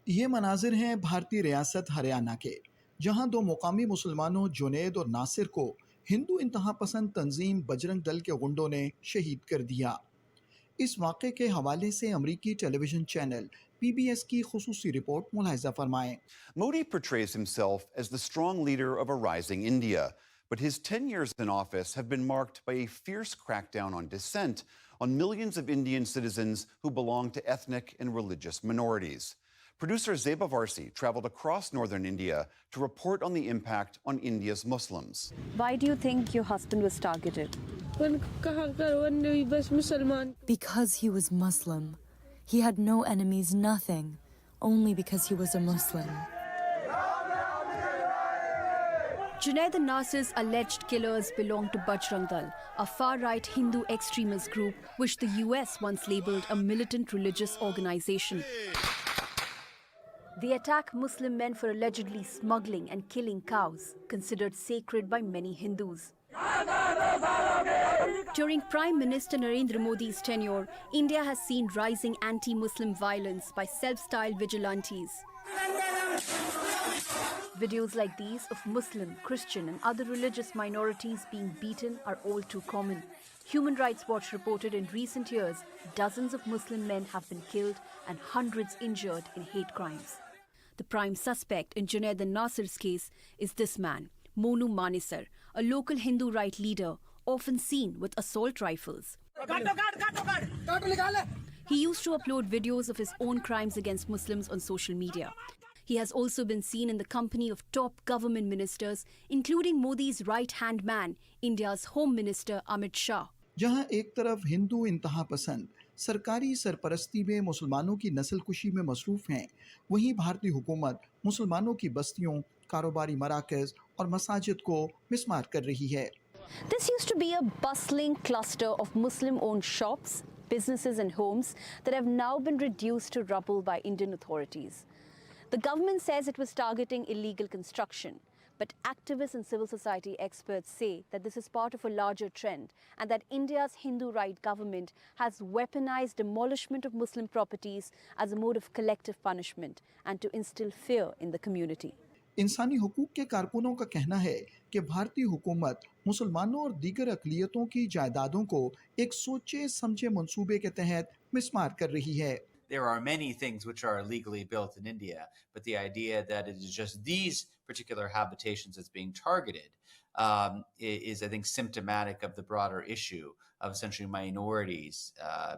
ये मनाजिर हैं भारतीय रियासत हरियाणा के, जहां दो मुकामी मुसलमानों जुनैद और नासिर को हिंदू इंतहा पसंद तंजीम बजरंग दल के गुंडों ने शहीद कर दिया। इस वाक़े के हवाले से अमरीकी टेलीविजन चैनल PBS की खुसूसी report मुलाहिजा फरमाएं। Modi portrays himself as the strong leader of a rising India, but his 10 years in office have been marked by a fierce crackdown on dissent on millions of Indian citizens who belong to ethnic and religious minorities. Producer Zeba Varsi traveled across northern India to report on the impact on India's Muslims. Why do you think your husband was targeted? Because he was Muslim. He had no enemies, nothing, only because he was a Muslim. Junaid and Nasir's alleged killers belong to Bajrang Dal, a far-right Hindu extremist group which the US once labelled a militant religious organisation. They attack Muslim men for allegedly smuggling and killing cows, considered sacred by many Hindus. During Prime Minister Narendra Modi's tenure, India has seen rising anti-Muslim violence by self-styled vigilantes. Videos like these of Muslim, Christian and other religious minorities being beaten are all too common. Human Rights Watch reported in recent years, dozens of Muslim men have been killed and hundreds injured in hate crimes. The prime suspect in Junaid and Nasir's case is this man, Monu Manesar, a local Hindu right leader, often seen with assault rifles. He used to upload videos of his own crimes against Muslims on social media. He has also been seen in the company of top government ministers, including Modi's right-hand man, India's Home Minister Amit Shah. जहां एक तरफ हिंदू इंतहा पसंद सरकारी सरपरस्ती में मुसलमानों की नस्लकुशी में मसरूफ़ हैं, वहीं भारतीय हुकूमत मुसलमानों की बस्तियों, कारोबारी मराकज़ और मसाजिद को मिस्मार कर रही है। This used to be a bustling cluster of Muslim-owned shops, businesses and homes that have now been reduced to rubble by Indian authorities. The government says it was targeting illegal construction, but activists and civil society experts say that this is part of a larger trend and that India's Hindu right government has weaponized demolishment of Muslim properties as a mode of collective punishment and to instill fear in the community. इंसानी हुकूक के कारकुनों का कहना है कि भारतीय हुकूमत मुसलमानों और दीगर अक़लियतों की जायदादों को एक सोचे समझे मंसूबे के तहत मिस्मार कर रही है। There are many things which are illegally built in India, but the idea that it is just these particular habitations that's being targeted is, I think, symptomatic of the broader issue of essentially minorities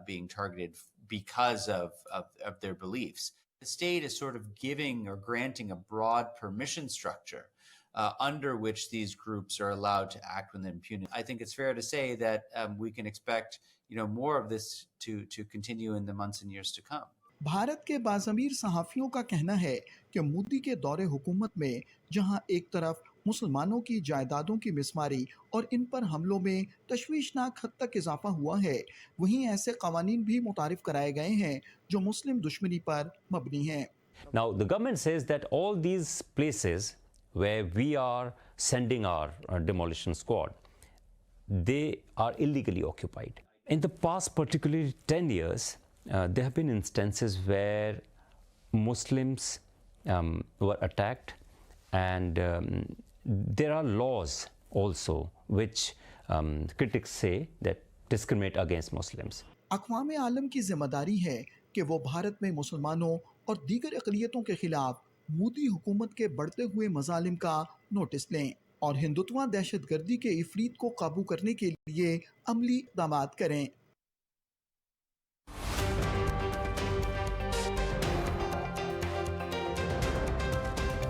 being targeted because of their beliefs. The state is sort of giving or granting a broad permission structure under which these groups are allowed to act with impunity. I think it's fair to say that we can expect, more of this to continue in the months and years to come. Bharat के बाज़मीर सहाफ़ियों का कहना है कि मोदी के दौरे हुकूमत में जहां एक तरफ मुसलमानों की जायदादों की मिसमारी और इन पर हमलों में तशवीशनाक हद तक इजाफा हुआ है, वहीं ऐसे कवानीन भी मुतारिफ कराए गए हैं जो मुस्लिम दुश्मनी पर मबनी हैं। Now the government says that all these places where we are sending our demolition squad, they are illegally occupied. In the past, particularly 10 years, there have been instances where Muslims were attacked, and there are laws also which critics say that discriminate against Muslims. अक़वाम आलम की जिम्मेदारी है कि वो भारत में मुसलमानों और दीगर अक़लियतों के खिलाफ मोदी हुकूमत के बढ़ते हुए मज़ालिम का नोटिस लें और हिंदुत्व दहशत गर्दी के इफरीत को काबू करने के लिए अमली इक़दामात करें।